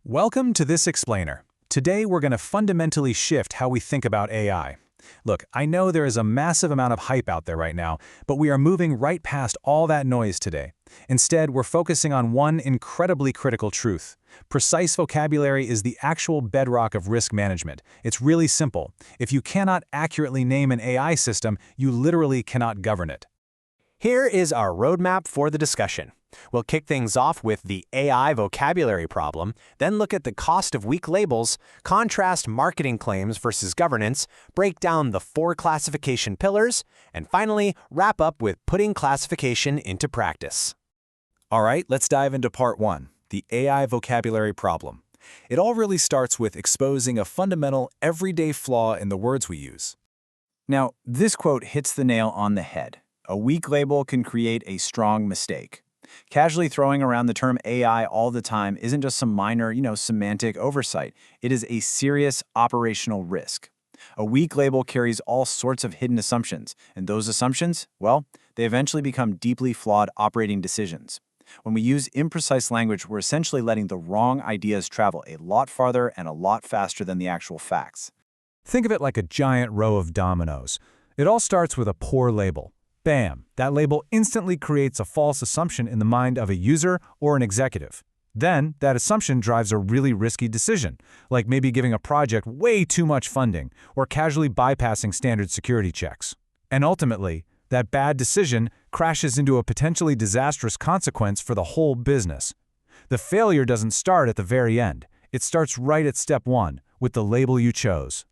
Welcome to This Explainer. Today we're going to fundamentally shift how we think about AI. Look, I know there is a massive amount of hype out there right now, but we are moving right past all that noise today. Instead, we're focusing on one incredibly critical truth. Precise vocabulary is the actual bedrock of risk management. It's really simple. If you cannot accurately name an AI system, you literally cannot govern it. Here is our roadmap for the discussion. We'll kick things off with the AI vocabulary problem, then look at the cost of weak labels, contrast marketing claims versus governance, break down the 4 classification pillars, and finally wrap up with putting classification into practice. All right, let's dive into part 1, the AI vocabulary problem. It all really starts with exposing a fundamental, everyday flaw in the words we use. Now, this quote hits the nail on the head. A weak label can create a strong mistake. Casually throwing around the term AI all the time isn't just some minor, semantic oversight. It is a serious operational risk. A weak label carries all sorts of hidden assumptions, and those assumptions, well, they eventually become deeply flawed operating decisions. When we use imprecise language, we're essentially letting the wrong ideas travel a lot farther and a lot faster than the actual facts. Think of it like a giant row of dominoes. It all starts with a poor label. Bam! That label instantly creates a false assumption in the mind of a user or an executive. Then, that assumption drives a really risky decision, like maybe giving a project way too much funding or casually bypassing standard security checks. And ultimately, that bad decision crashes into a potentially disastrous consequence for the whole business. The failure doesn't start at the very end. It starts right at step 1, with the label you chose.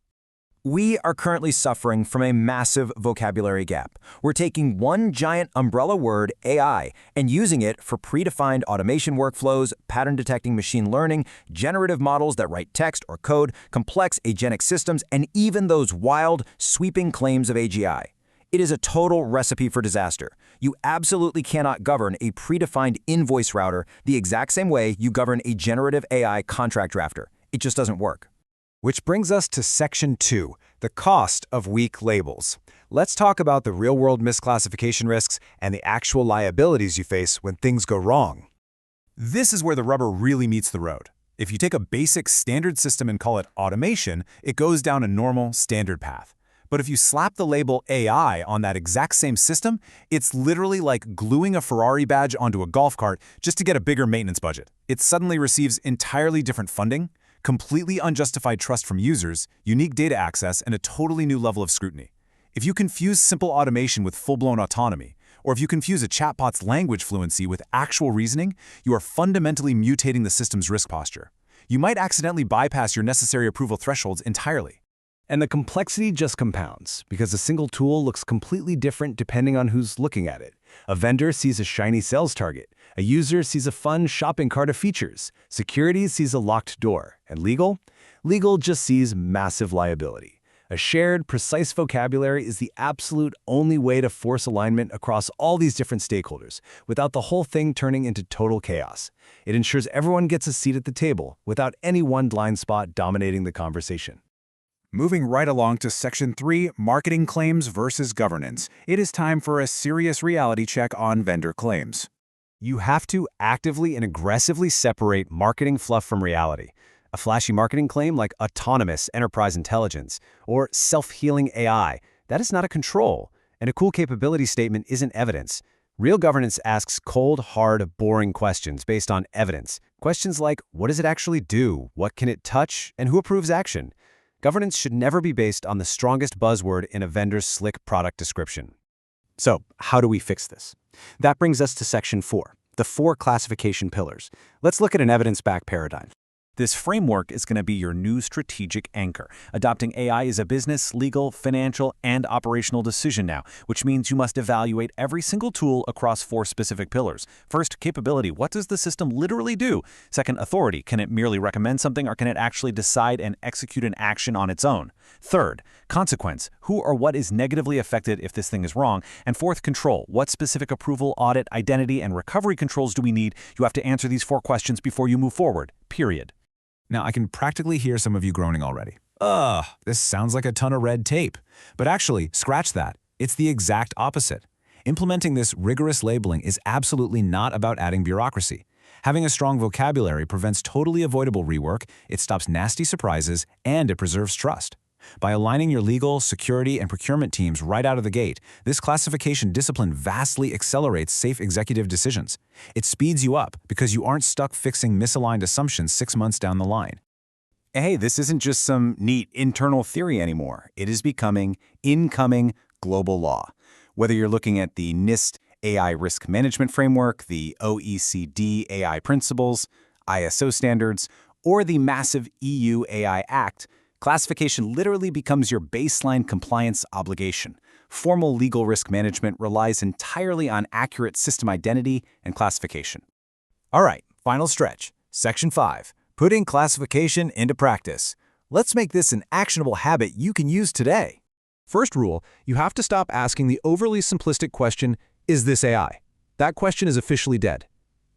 We are currently suffering from a massive vocabulary gap. We're taking one giant umbrella word, AI, and using it for predefined automation workflows, pattern-detecting machine learning, generative models that write text or code, complex agentic systems, and even those wild, sweeping claims of AGI. It is a total recipe for disaster. You absolutely cannot govern a predefined invoice router the exact same way you govern a generative AI contract drafter. It just doesn't work. Which brings us to Section 2, the cost of weak labels. Let's talk about the real-world misclassification risks and the actual liabilities you face when things go wrong. This is where the rubber really meets the road. If you take a basic standard system and call it automation, it goes down a normal, standard path. But if you slap the label AI on that exact same system, it's literally like gluing a Ferrari badge onto a golf cart just to get a bigger maintenance budget. It suddenly receives entirely different funding, completely unjustified trust from users, unique data access, and a totally new level of scrutiny. If you confuse simple automation with full-blown autonomy, or if you confuse a chatbot's language fluency with actual reasoning, you are fundamentally mutating the system's risk posture. You might accidentally bypass your necessary approval thresholds entirely. And the complexity just compounds, because a single tool looks completely different depending on who's looking at it. A vendor sees a shiny sales target. A user sees a fun shopping cart of features. Security sees a locked door. And legal? Legal just sees massive liability. A shared, precise vocabulary is the absolute only way to force alignment across all these different stakeholders, without the whole thing turning into total chaos. It ensures everyone gets a seat at the table, without any one blind spot dominating the conversation. Moving right along to Section 3, Marketing Claims versus Governance, it is time for a serious reality check on vendor claims. You have to actively and aggressively separate marketing fluff from reality. A flashy marketing claim like autonomous enterprise intelligence or self-healing AI, that is not a control, and a cool capability statement isn't evidence. Real governance asks cold, hard, boring questions based on evidence. Questions like, what does it actually do? What can it touch? And who approves action? Governance should never be based on the strongest buzzword in a vendor's slick product description. So, how do we fix this? That brings us to Section 4, the 4 classification pillars. Let's look at an evidence-backed paradigm. This framework is going to be your new strategic anchor. Adopting AI is a business, legal, financial, and operational decision now, which means you must evaluate every single tool across 4 specific pillars. First, capability. What does the system literally do? Second, authority. Can it merely recommend something, or can it actually decide and execute an action on its own? Third, consequence. Who or what is negatively affected if this thing is wrong? And fourth, control. What specific approval, audit, identity, and recovery controls do we need? You have to answer these 4 questions before you move forward. Period. Now, I can practically hear some of you groaning already. Ugh, this sounds like a ton of red tape. But actually, scratch that. It's the exact opposite. Implementing this rigorous labeling is absolutely not about adding bureaucracy. Having a strong vocabulary prevents totally avoidable rework, it stops nasty surprises, and it preserves trust. By aligning your legal, security, and procurement teams right out of the gate, this classification discipline vastly accelerates safe executive decisions. It speeds you up because you aren't stuck fixing misaligned assumptions 6 months down the line. Hey, this isn't just some neat internal theory anymore. It is becoming incoming global law. Whether you're looking at the NIST AI Risk Management Framework, the OECD AI Principles, ISO standards, or the massive EU AI Act, classification literally becomes your baseline compliance obligation. Formal legal risk management relies entirely on accurate system identity and classification. All right, final stretch. Section 5. Putting classification into practice. Let's make this an actionable habit you can use today. First rule, you have to stop asking the overly simplistic question, is this AI? That question is officially dead.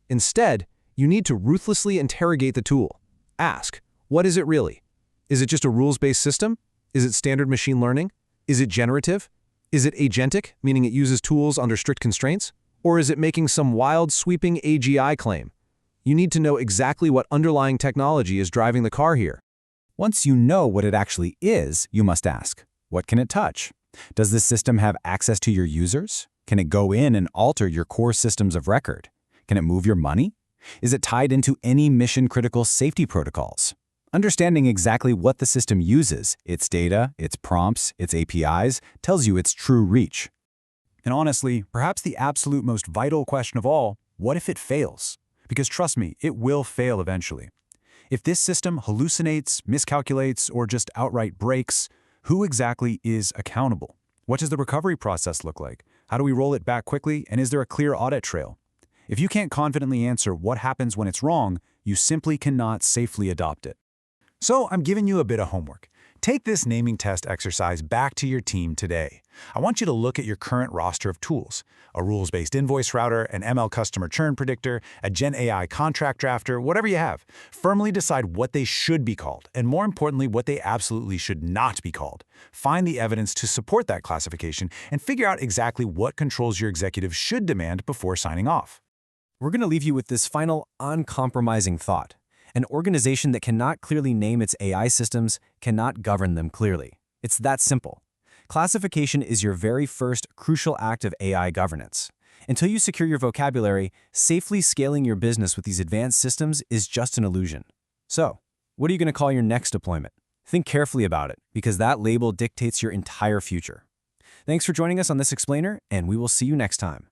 Instead, you need to ruthlessly interrogate the tool. Ask, what is it really? Is it just a rules-based system? Is it standard machine learning? Is it generative? Is it agentic, meaning it uses tools under strict constraints? Or is it making some wild, sweeping AGI claim? You need to know exactly what underlying technology is driving the car here. Once you know what it actually is, you must ask, what can it touch? Does this system have access to your users? Can it go in and alter your core systems of record? Can it move your money? Is it tied into any mission-critical safety protocols? Understanding exactly what the system uses, its data, its prompts, its APIs, tells you its true reach. And honestly, perhaps the absolute most vital question of all, what if it fails? Because trust me, it will fail eventually. If this system hallucinates, miscalculates, or just outright breaks, who exactly is accountable? What does the recovery process look like? How do we roll it back quickly, and is there a clear audit trail? If you can't confidently answer what happens when it's wrong, you simply cannot safely adopt it. So I'm giving you a bit of homework. Take this naming test exercise back to your team today. I want you to look at your current roster of tools, a rules-based invoice router, an ML customer churn predictor, a Gen AI contract drafter, whatever you have. Firmly decide what they should be called, and more importantly, what they absolutely should not be called. Find the evidence to support that classification and figure out exactly what controls your executive should demand before signing off. We're going to leave you with this final, uncompromising thought. An organization that cannot clearly name its AI systems cannot govern them clearly. It's that simple. Classification is your very first crucial act of AI governance. Until you secure your vocabulary, safely scaling your business with these advanced systems is just an illusion. So, what are you going to call your next deployment? Think carefully about it, because that label dictates your entire future. Thanks for joining us on this explainer, and we will see you next time.